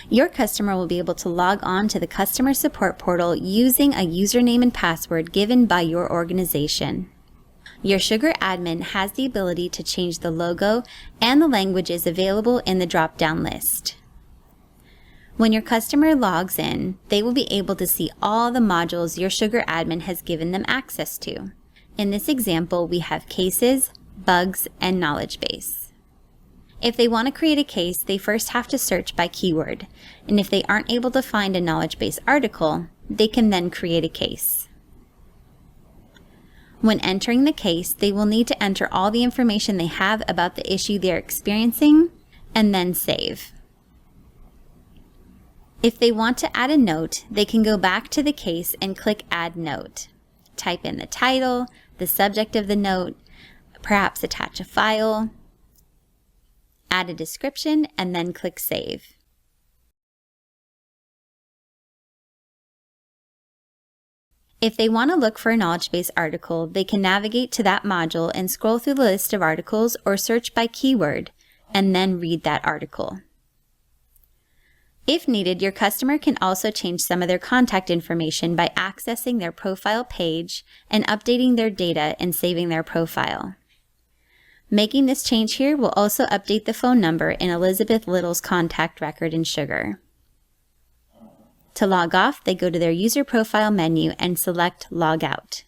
Your customer will be able to log on to the Customer Support Portal using a username and password given by your organization. Your Sugar admin has the ability to change the logo and the languages available in the drop-down list. When your customer logs in, they will be able to see all the modules your Sugar admin has given them access to. In this example, we have cases, bugs, and knowledge base. If they want to create a case, they first have to search by keyword, and if they aren't able to find a knowledge base article, they can then create a case. When entering the case, they will need to enter all the information they have about the issue they're experiencing, and then save. If they want to add a note, they can go back to the case and click Add Note. Type in the title, the subject of the note, perhaps attach a file, add a description, and then click Save. If they want to look for a knowledge base article, they can navigate to that module and scroll through the list of articles or search by keyword, and then read that article. If needed, your customer can also change some of their contact information by accessing their profile page and updating their data and saving their profile. Making this change here will also update the phone number in Elizabeth Little's contact record in Sugar. To log off, they go to their user profile menu and select Log Out.